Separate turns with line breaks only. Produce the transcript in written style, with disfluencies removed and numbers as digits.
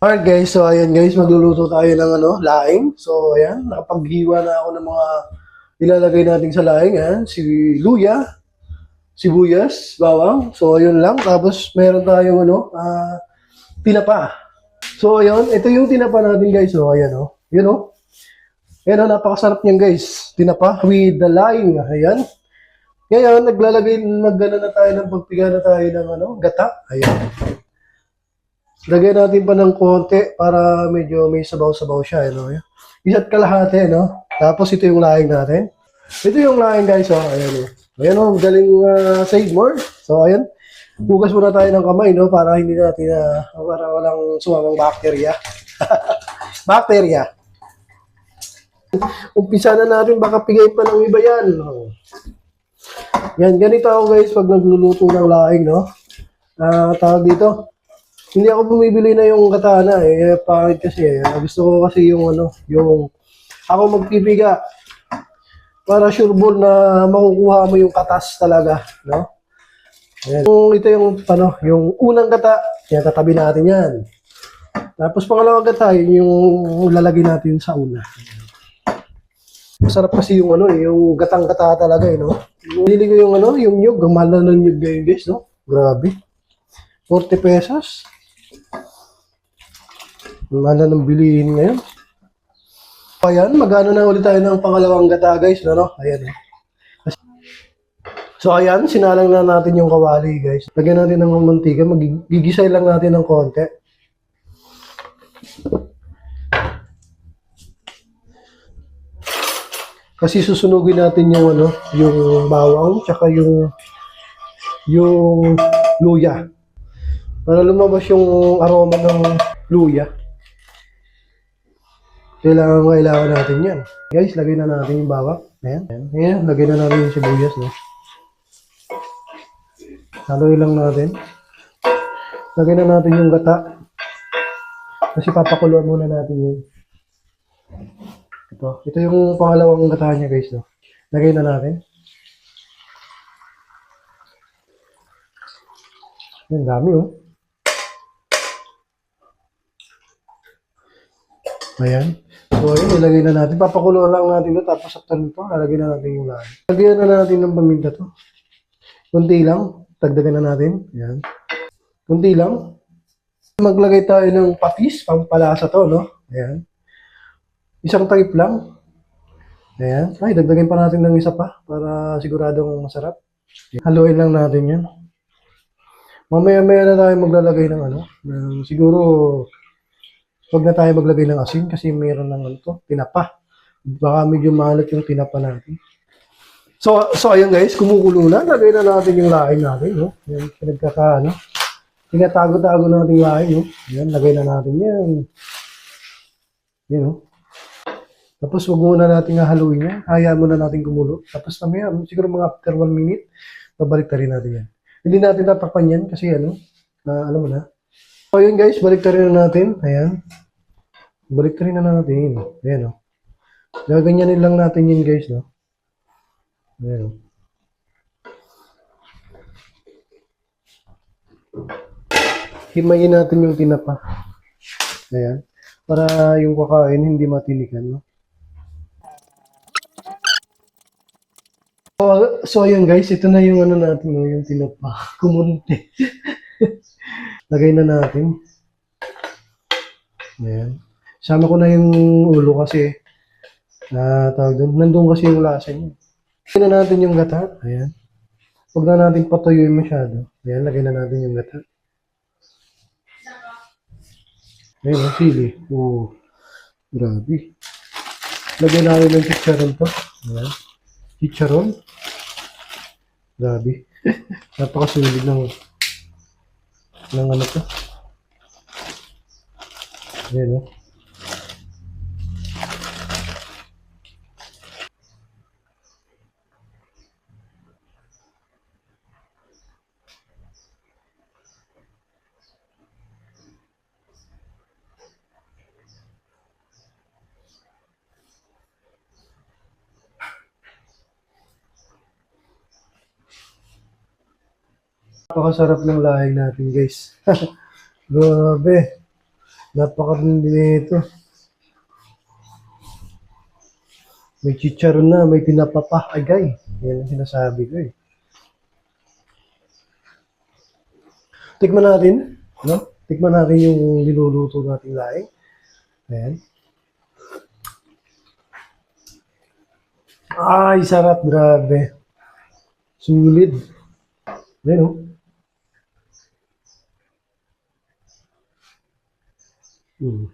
Alright guys, so ayan guys, magluluto tayo ng laing. So ayan, nakapaghiwa na ako ng mga ilalagay natin sa laing. Ayan, si luya, sibuyas, bawang. So ayun lang. Tapos meron tayong tinapa. So ayun, ito yung tinapa natin guys. So ayan Yun Ayan napakasarap niyan guys. Tinapa with the laing. Ayan. Ngayon, naggana na tayo ng pagpiga na tayo ng gata. Ayan. Lagyan natin pa ng konti para medyo may sabaw-sabaw siya. Isa't kalahati, Tapos ito yung laing natin. Ito yung laing guys, Ayan, Ayan, galing save more. So, ayan. Bukas muna tayo ng kamay, Para hindi natin, para walang sumamang bakterya. Bakterya. Umpisa na natin, baka pigayin pa ng iba yan. Yan, ganito ako guys pag nagluluto ng laing, tawag dito. Hindi ako bumibili na yung katana pangit kasi gusto ko kasi yung yung ako magpipiga para sure ball na makukuha mo yung katas talaga, Ayan. Ito yung yung unang gata, tatabi natin yan. Tapos pangalawang gata, yung lalagay natin sa una. Masarap kasi yung yung gatang-gata talaga, Nili ko yung yung nyug, ang mahal na ng nyug ngayon guys, Grabe. 40 pesos. Mahal ng bilihin ngayon. Ayan, magano na ulit tayo ng pangalawang gata guys, Ayan. So ayan, sinalang na natin yung kawali guys. Lagyan natin ng mantika, magigisay lang natin ng konti. Kasi susunugin natin yung yung bawang tsaka yung luya. Para lumabas yung aroma ng luya. Kailangan natin yan. Guys, lagay na natin yung bawang. Ayan. Ayan, lagay na natin yung sibuyas. Haluin lang natin. Lagay na natin yung gata. Kasi papakuluan muna natin yun. Ito yung pangalawang gata niya guys. Lagay na natin. Ang dami Ayan. So, ayun, ilagay na natin. Papakuloan lang natin ito. Tapos, after nito, lalagay na natin yung lahat. Lagyan na natin ng paminta to. Kunti lang. Dagdagan na natin. Ayan. Kunti lang. Maglagay tayo ng patis. Pampalasa to, Ayan. Isang type lang. Ayan. Ay, dagdagan pa natin ng isa pa. Para siguradong masarap. Haluin lang natin yan. Mamaya-maya na tayo maglalagay ng siguro huwag na tayo maglagay ng asin kasi mayroon ng tinapa. Baka medyo mahalat yung tinapa natin. So ayun guys, kumukulo na. Lagay na natin yung laing natin, Yan, tinatago-tago natin yung laing, Yan, lagay na natin yan. Yan, Tapos huwag muna natin haluin yan. Hayaan muna natin kumulo. Tapos mamaya, siguro mga after 1 minute, babalik na rin natin yan. Hindi natin tatakpan yan kasi alam mo na. So ayun guys, balik na rin natin. Ayan. Balik rin na natin. Ayan, Gaganyanin lang natin yun, guys, Ayan, Himayin natin yung tinapa. Ayan. Para yung kakain hindi matinikan, So ayun, guys. Ito na yung natin, yung tinapa. Kumunti. Lagay na natin. Ayan. Sama ko na yung ulo kasi tawag doon. Nandun kasi yung lasa niya. Lagay na natin yung gata. Ayan. Huwag na natin patuyuin masyado. Ayan, lagay na natin yung gata. Ayan, sili. Oh, grabe. Lagay natin ng chicharon to. Ayan. Chicharon. Grabe. Napakasulit ng to. Ayan, Napakasarap ng laing natin, guys. Grabe. Napakarindi nito. May chicharon na, may tinapa pa. Agay. Yan ang sinasabi ko eh. Tikman natin. No? Tikman natin yung niluluto nating laing. Ayan. Ay, sarap. Grabe. Sulit. Ayan o. Hmm.